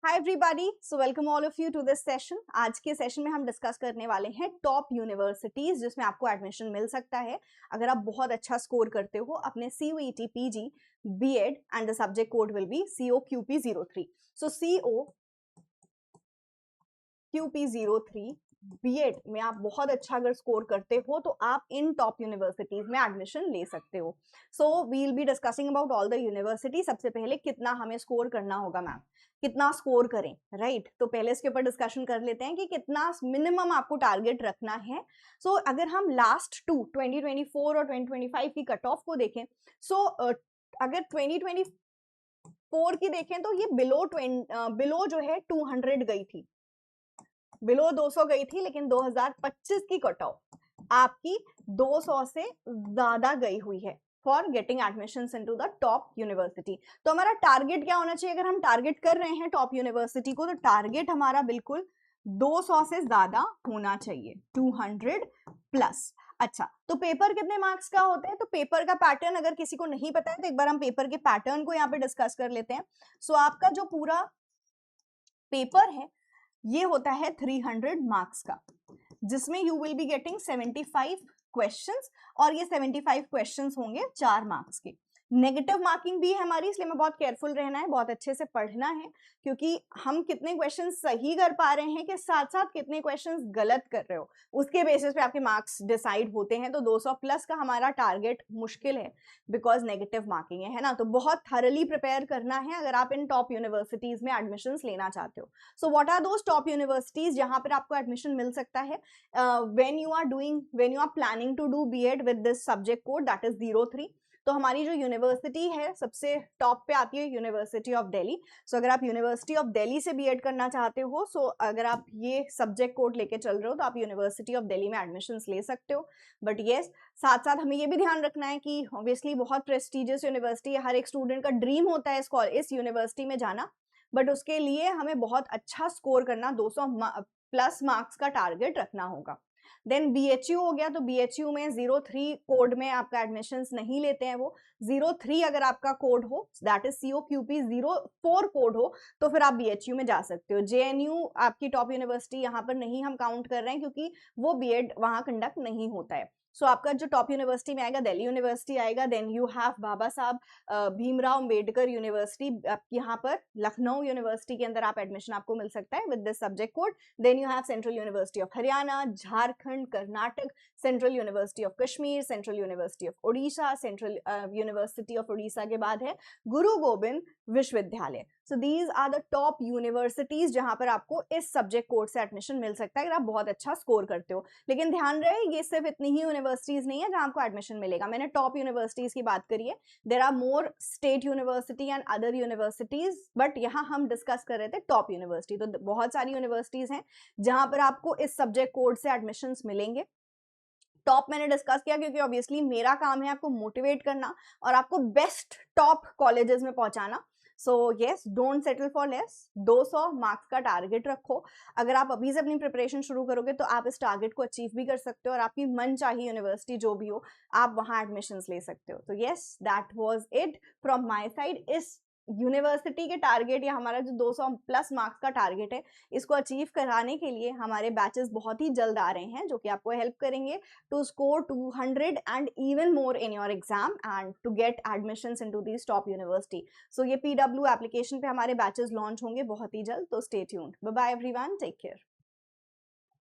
Hi everybody, so welcome all of you to this session. आज के session में हम डिस्कस करने वाले हैं टॉप यूनिवर्सिटीज जिसमें आपको एडमिशन मिल सकता है अगर आप बहुत अच्छा स्कोर करते हो अपने CUET PG BEd and the subject code will be COQP03। So COQP03 BEd में आप बहुत अच्छा अगर स्कोर करते हो तो आप इन टॉप यूनिवर्सिटीज में एडमिशन ले सकते हो। So we will be discussing about all the university. सबसे पहले कितना हमें स्कोर करना होगा मैम, कितना स्कोर करें, राइट? तो पहले इसके ऊपर डिस्कशन कर लेते हैं कि कितना मिनिमम आपको टारगेट रखना है। सो अगर हम लास्ट 2024 और 2025 की कट ऑफ को देखें, अगर 2024 की देखें तो ये बिलो जो है 200 गई थी, बिलो 200 गई थी, लेकिन 2025 की कट ऑफ आपकी 200 से ज्यादा गई हुई है for getting admission into the top university. तो हमारा टारगेट क्या होना चाहिए? अगर हम टारगेट कर रहे हैं टॉप यूनिवर्सिटी को तो टारगेट हमारा बिल्कुल 200 से ज्यादा होना चाहिए, 200 प्लस। अच्छा, तो पेपर कितने मार्क्स का होता है? तो पेपर का पैटर्न अगर किसी को नहीं पता है तो एक बार हम पेपर के पैटर्न को यहाँ पे डिस्कस कर लेते हैं। सो आपका जो पूरा पेपर है ये होता है 300 मार्क्स का, जिसमें you will be getting 75 questions, और ये 75 क्वेश्चंस होंगे 4 मार्क्स के। नेगेटिव मार्किंग भी है हमारी, इसलिए हमें बहुत केयरफुल रहना है, बहुत अच्छे से पढ़ना है, क्योंकि हम कितने क्वेश्चन सही कर पा रहे हैं कि साथ साथ कितने क्वेश्चन गलत कर रहे हो, उसके बेसिस पे आपके मार्क्स डिसाइड होते हैं। तो 200 प्लस का हमारा टारगेट मुश्किल है बिकॉज नेगेटिव मार्किंग है ना। तो बहुत थरली प्रिपेयर करना है अगर आप इन टॉप यूनिवर्सिटीज में एडमिशन लेना चाहते हो। So what are those top universities जहां पर आपको एडमिशन मिल सकता है? when you are planning to do B.Ed with this subject code, that is 03। तो हमारी जो यूनिवर्सिटी है सबसे टॉप पे आती है यूनिवर्सिटी ऑफ दिल्ली। सो अगर आप यूनिवर्सिटी ऑफ दिल्ली से बीएड करना चाहते हो, सो अगर आप ये सब्जेक्ट कोड लेके चल रहे हो तो आप यूनिवर्सिटी ऑफ दिल्ली में एडमिशंस ले सकते हो। बट येस, साथ साथ हमें ये भी ध्यान रखना है कि ऑब्वियसली बहुत प्रेस्टिजियस यूनिवर्सिटी है, हर एक स्टूडेंट का ड्रीम होता है इस यूनिवर्सिटी में जाना, बट उसके लिए हमें बहुत अच्छा स्कोर करना, 200 प्लस मार्क्स का टारगेट रखना होगा। देन BHU हो गया, तो BHU में 03 कोड में आपका एडमिशंस नहीं लेते हैं वो। 03 अगर आपका कोड हो, दैट इज COQP04 कोड हो, तो फिर आप BHU में जा सकते हो। JNU आपकी टॉप यूनिवर्सिटी यहाँ पर नहीं हम काउंट कर रहे हैं क्योंकि वो बीएड वहाँ कंडक्ट नहीं होता है। सो आपका जो टॉप यूनिवर्सिटी में आएगा दिल्ली यूनिवर्सिटी आएगा। Then you have Baba Saheb Bhimrao Ambedkar university, यहाँ पर लखनऊ यूनिवर्सिटी के अंदर आप एडमिशन आपको मिल सकता है with this subject code. Then you have central university of Haryana, Jharkhand, Karnataka, central university of Kashmir, central university of Odisha, central university of Odisha के बाद है गुरु गोविंद विश्वविद्यालय। So these are the top universities जहां पर आपको इस सब्जेक्ट कोड से एडमिशन मिल सकता है अगर आप बहुत अच्छा स्कोर करते हो। लेकिन ध्यान रहे ये सिर्फ इतनी ही यूनिवर्सिटीज नहीं है जहां आपको एडमिशन मिलेगा। मैंने टॉप यूनिवर्सिटीज की बात करी है, there are more state university and other universities, but यहाँ हम डिस्कस कर रहे थे टॉप यूनिवर्सिटी। तो बहुत सारी यूनिवर्सिटीज हैं जहां पर आपको इस सब्जेक्ट कोड से एडमिशन मिलेंगे। टॉप मैंने डिस्कस किया क्योंकि ऑब्वियसली मेरा काम है आपको मोटिवेट करना और आपको बेस्ट टॉप कॉलेजेस में पहुंचाना। So yes, don't settle for less, 200 marks का टारगेट रखो। अगर आप अभी से अपनी प्रिपरेशन शुरू करोगे तो आप इस टारगेट को अचीव भी कर सकते हो और आपकी मन चाहिए यूनिवर्सिटी जो भी हो आप वहां एडमिशंस ले सकते हो। तो yes, that was it from my side. इस यूनिवर्सिटी के टारगेट या हमारा जो 200 प्लस मार्क्स का टारगेट है, इसको अचीव कराने के लिए हमारे बैचेस बहुत ही जल्द आ रहे हैं जो कि आपको हेल्प करेंगे to score 200 and even more in your exam and to get admissions into these top university. So ये PW application पे हमारे बैचेस लॉन्च होंगे बहुत ही जल्द, तो stay tuned. Bye bye everyone, take care.